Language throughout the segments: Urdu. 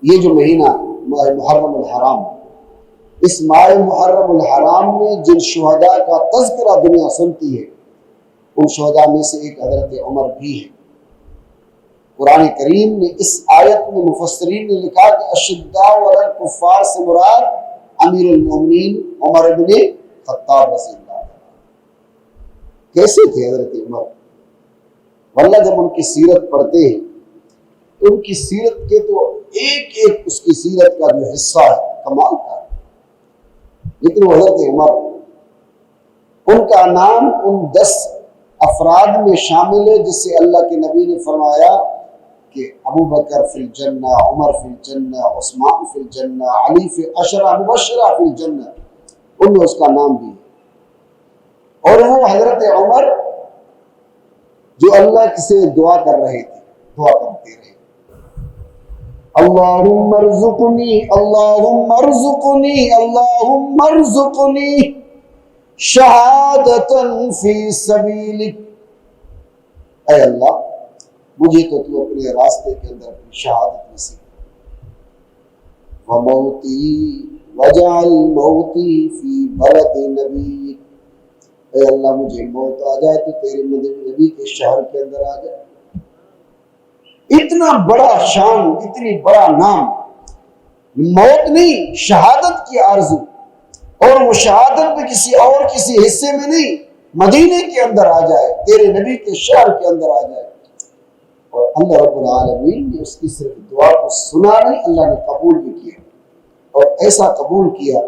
یہ جو مہینہ ماہ محرم الحرام، اس ماہ محرم الحرام میں جن شہداء کا تذکرہ دنیا سنتی ہے ان شہداء میں سے ایک حضرت عمر بھی ہے۔ قرآن کریم نے اس آیت میں مفسرین نے لکھا کہ اشداء علی الکفار سے مراد امیر المومنین عمر بن خطاب رضی اللہ عنہ۔ کیسے تھے حضرت عمر؟ واللہ جب ان کی سیرت پڑھتے ہیں تو ان کی سیرت کے تو ایک ایک اس کی سیرت کا جو حصہ ہے کمال کا ہے، لیکن وہ حضرت عمر، ان کا نام ان 10 افراد میں شامل ہے جس سے اللہ کے نبی نے فرمایا کہ ابو بکر فی الجنہ، عمر فی الجنہ، عثمان فی الجنہ، علی فی عشرہ مبشرہ فی الجنہ، ان میں اس کا نام بھی ہے۔ اور وہ حضرت عمر جو اللہ سے دعا کر رہے تھے، دعا کرتے رہے، اللہم ارزقنی اللہم ارزقنی اللہم ارزقنی شہادتا فی سبیلک، اے اللہ مجھے تو اپنے راستے کے اندر اپنی شہادت نصیب وموتی وجعل موتی فی بلد نبیک، اے اللہ مجھے موت آ جائے تو تیرے نبی کے شہر کے اندر آ جائے۔ اتنا بڑا شان، اتنی بڑا نام، موت نہیں شہادت کی آرزو، اور وہ شہادت میں کسی حصے میں نہیں، مدینے کے اندر آ جائے، تیرے نبی کے شہر کے اندر آ جائے۔ اور اللہ رب العالمین نے اس کی صرف دعا کو سنا نہیں، اللہ نے قبول بھی کیا، اور ایسا قبول کیا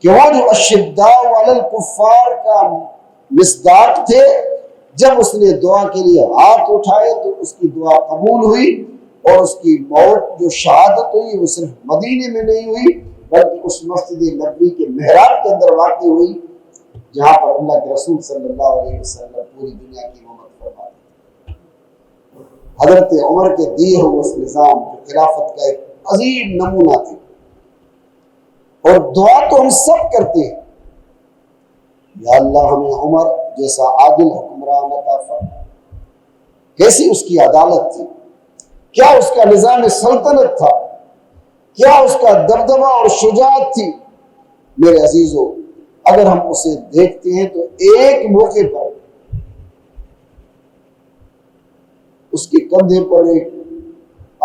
کہ وہ جو اشداء علی الکفار کا مصداق تھے، جب اس نے دعا کے لیے ہاتھ اٹھائے تو اس کی دعا قبول ہوئی، اور اس کی موت جو شہادت ہوئی وہ صرف مدینے میں نہیں ہوئی بلکہ اس مسجد نبوی کے محراب کے اندر واقع ہوئی جہاں پر اللہ کے رسول صلی اللہ علیہ وسلم پوری دنیا کی امامت فرماتے۔ حضرت عمر کے دیے ہوئے اس نظام جو خلافت کا ایک عظیم نمونہ تھے، اور دعا تو ہم سب کرتے ہیں، یا اللہ ہمیں عمر جیسا عادل حکمران عطا فرما۔ کیسی اس کی عدالت تھی، کیا اس کا نظام سلطنت تھا، کیا اس کا دبدبہ اور شجاعت تھی۔ میرے عزیزو، اگر ہم اسے دیکھتے ہیں تو ایک موقع پر اس کے کندھے پر ایک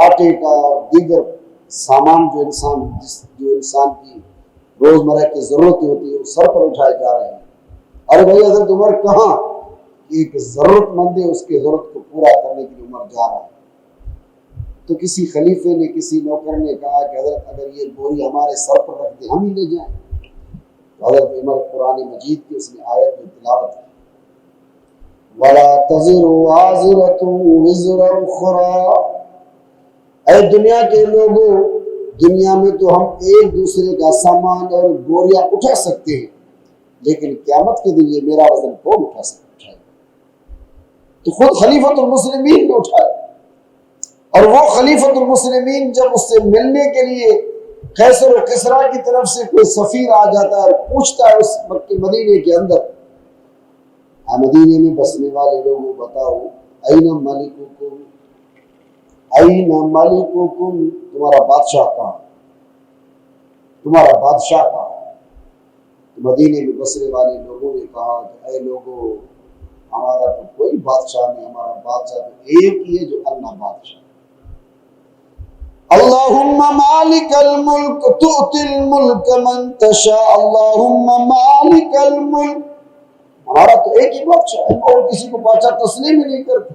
آٹے کا اور دیگر سامان جو انسان کی روزمرہ کی ضرورت ہوتی ہے وہ سر پر اٹھائے جا رہے ہیں۔ ارے بھائی حضرت عمر کہاں؟ ایک ضرورت مند ہے، اس کی ضرورت کو پورا کرنے کے لیے عمر جا رہا ہے۔ تو کسی خلیفے نے، کسی نوکر نے کہا کہ حضرت اگر یہ بوری ہمارے سر پر رکھ دیں ہم ہی لے جائیں۔ تو حضرت عمر قرآن مجید کی اس نے آیت میں تلاوت کی، وَلَا تَزِرُ وَازِرَةٌ وِزْرَ أُخْرَىٰ، اے دنیا کے لوگوں، دنیا میں تو ہم ایک دوسرے کا سامان اور بوریاں اٹھا سکتے ہیں، لیکن قیامت کے دن یہ میرا وزن کون اٹھا سکتا ہے؟ تو خود خلیفۃ المسلمین نے اٹھایا، اور وہ خلیفۃ المسلمین جب اس سے ملنے کے لیے قیصر و کسریٰ کی طرف سے کوئی سفیر آ جاتا ہے اور پوچھتا ہے اس مدینے کے اندر، مدینے میں بسنے والے لوگوں بتاؤ، این ملککم این ملککم، تمہارا بادشاہ کہاں، تمہارا بادشاہ کہاں؟ مدینے میں بسنے والے لوگوں نے کہا کہ اے لوگوں، ہمارا تو کوئی بادشاہ نہیں، ہمارا بادشاہ تو ایک ہی ہے جو اللہ بادشاہ۔ اللہم مالک الملک تؤتی الملک من تشاء، اللہم مالک الملک، ہمارا تو ایک ہی بادشاہ ہے، اور کسی کو بادشاہ تسلیم ہی نہیں کرتے۔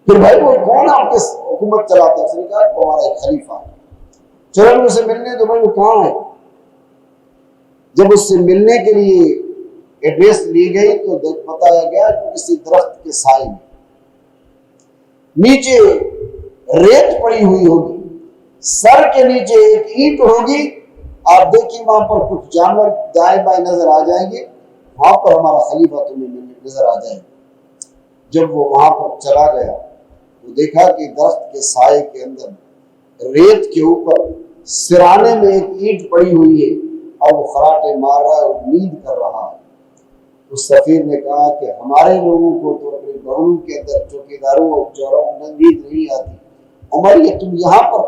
پھر بھائی وہ کون آپ کے حکومت چلاتا ہے؟ اس نے کہا کہ ہمارا ایک خلیفہ ہے۔ چلو اسے ملنے تو بھائی وہ کہاں ہے؟ جب اس سے ملنے کے لیے ایڈریس لی گئی تو بتایا گیا کہ کسی درخت کے سائے میں، نیچے ریت پڑی ہوئی ہوگی، سر کے نیچے ایک اینٹ ہوگی، آپ دیکھیں وہاں پر کچھ جانور دائیں بائیں نظر آ جائیں گے، وہاں پر ہمارا خلیفہ تمہیں نظر آ جائے گا۔ جب وہ وہاں پر چلا گیا تو دیکھا کہ درخت کے سائے کے اندر ریت کے اوپر سرانے میں ایک اینٹ پڑی ہوئی ہے، اور وہ خراٹے مار رہا ہے اور نیند کر رہا ہے۔ اس سفیر نے کہا کہ ہمارے لوگوں کو تو اپنے گھروں کے اندر چوکیداروں اور چوروں میں نیند نہیں آتی، عمر یہ تم یہاں پر؟